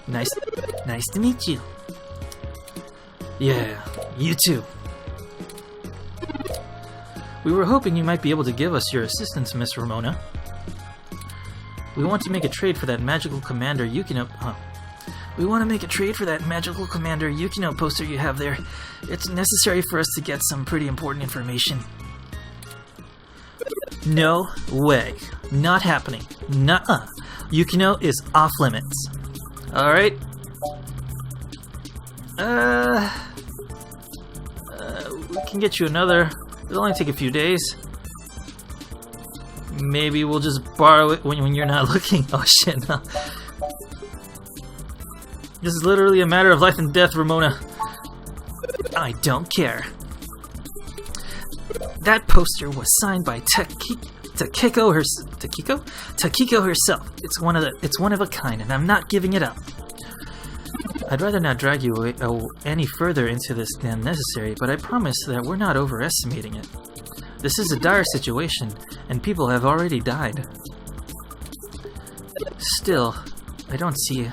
Nice to meet you. Yeah, you too. We were hoping you might be able to give us your assistance, Miss Ramona. We want to make a trade for that magical commander Yukino. We want to make a trade for that magical commander Yukino poster you have there. It's necessary for us to get some pretty important information. No way. Not happening. Nuh-uh. Yukino is off limits. Alright. We can get you another. It'll only take a few days. Maybe we'll just borrow it when you're not looking. Oh shit, no. This is literally a matter of life and death, Ramona. I don't care. That poster was signed by Takiko herself. It's one of a kind, and I'm not giving it up. I'd rather not drag you any further into this than necessary, but I promise that we're not overestimating it. This is a dire situation, and people have already died. Still, I don't see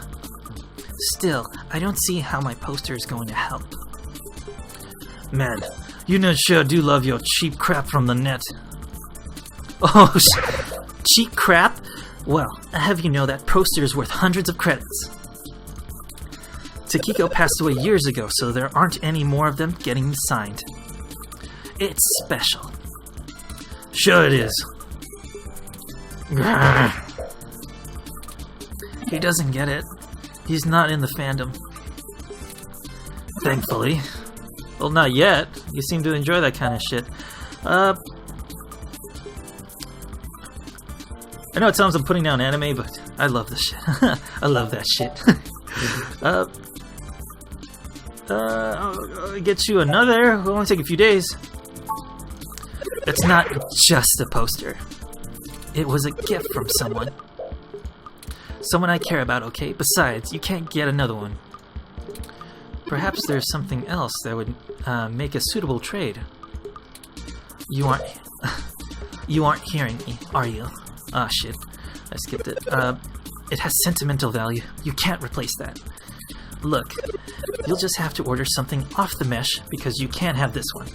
how my poster is going to help. Man, you sure do love your cheap crap from the net. Oh, cheap crap? Well, I have you know that poster is worth hundreds of credits. Takiko passed away years ago, so there aren't any more of them getting signed. It's special. Sure it is. He doesn't get it. He's not in the fandom. Thankfully. Well, not yet. You seem to enjoy that kind of shit. I know it sounds like I'm putting down anime, but I love this shit. I love that shit. I'll get you another. It'll only take a few days. It's not just a poster. It was a gift from someone. Someone I care about, okay? Besides, you can't get another one. Perhaps there's something else that would make a suitable trade. You aren't hearing me, are you? Ah, shit. I skipped it. It has sentimental value. You can't replace that. Look, you'll just have to order something off the mesh because you can't have this one.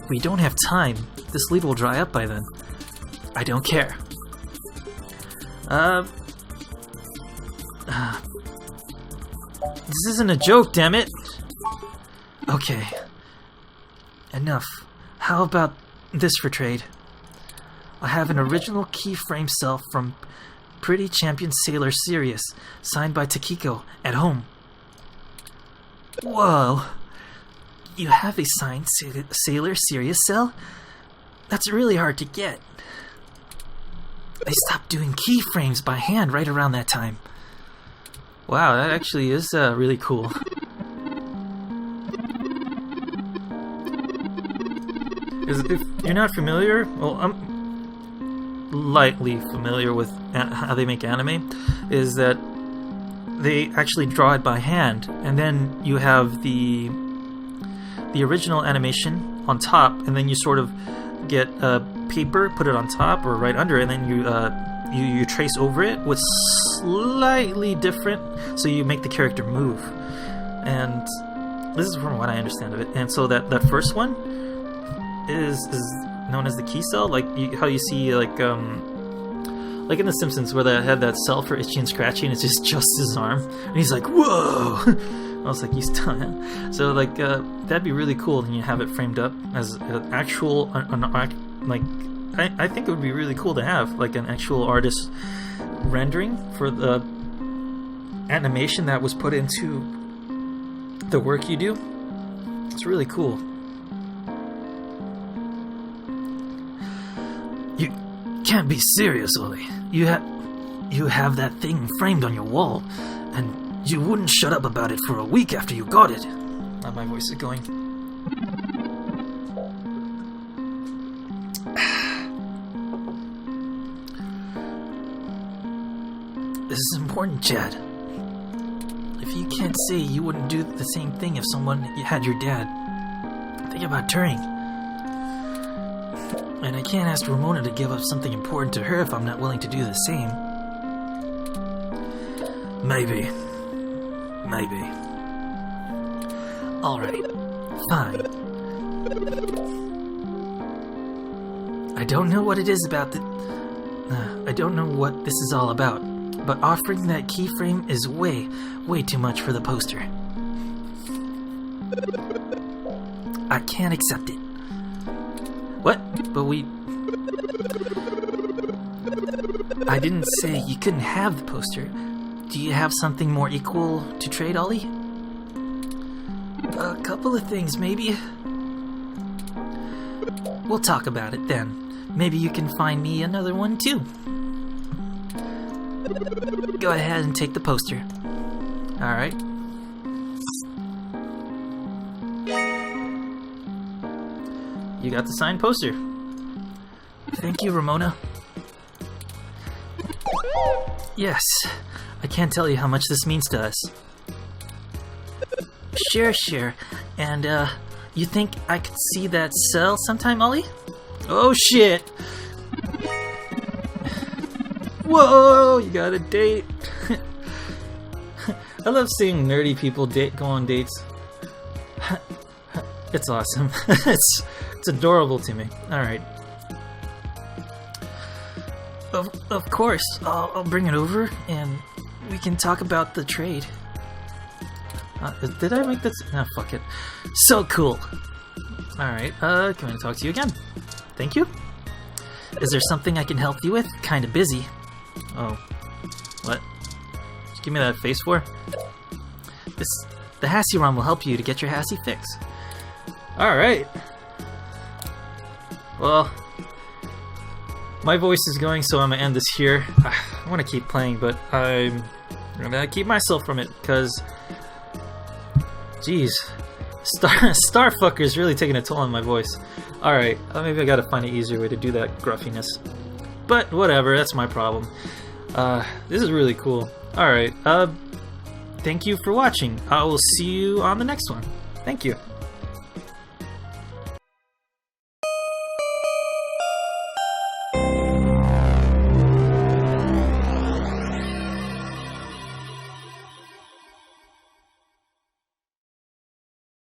We don't have time. This lead will dry up by then. I don't care. This isn't a joke, damn it. Okay. Enough. How about this for trade? I have an original keyframe cell from Pretty Champion Sailor Sirius, signed by Takiko, at home. Whoa! You have a signed Sailor Sirius cell? That's really hard to get. They stopped doing keyframes by hand right around that time. Wow, that actually is really cool. If you're not familiar, well, I'm lightly familiar with how they make anime, is that they actually draw it by hand, and then you have the original animation on top, and then you sort of get paper, put it on top or right under it, and then you trace over it with slightly different, so you make the character move. And this is from what I understand of it. And so that first one is known as the key cell, like how you see like in The Simpsons where they had that cell for Itchy and Scratchy, and it's just his arm, and he's like, whoa. I was like, he's done. So like that'd be really cool, and you have it framed up as an actual like I think it would be really cool to have like an actual artist rendering for the animation that was put into the work you do. It's really cool. You can't be serious, Ollie. You have that thing framed on your wall, and you wouldn't shut up about it for a week after you got it. Now my voice is going. This is important, Chad. If you can't say, you wouldn't do the same thing if someone had your dad. Think about Turing. And I can't ask Ramona to give up something important to her if I'm not willing to do the same. Maybe. Alright, fine. I don't know what it is about I don't know what this is all about, but offering that keyframe is way too much for the poster. I can't accept it. What? But I didn't say you couldn't have the poster. Do you have something more equal to trade, Ollie? A couple of things, maybe. We'll talk about it then. Maybe you can find me another one, too. Go ahead and take the poster. Alright. You got the signed poster. Thank you, Ramona. Yes. I can't tell you how much this means to us. Sure. And, you think I could see that cell sometime, Ollie? Oh, shit! Whoa! You got a date! I love seeing nerdy people go on dates. It's awesome. It's adorable to me. Alright. Of course, I'll bring it over, and we can talk about the trade. Did I make this? No, fuck it. So cool. Alright, can I talk to you again? Thank you. Is there something I can help you with? Kinda busy. Oh. What? Just give me that face for? The Hassy ROM will help you to get your Hassy fix. Alright. Well, my voice is going, so I'm gonna end this here. I want to keep playing, but I'm gonna keep myself from it, because jeez, Starfucker is really taking a toll on my voice. Alright, maybe I gotta find an easier way to do that gruffiness. But whatever, that's my problem. This is really cool. Alright, thank you for watching. I will see you on the next one. Thank you.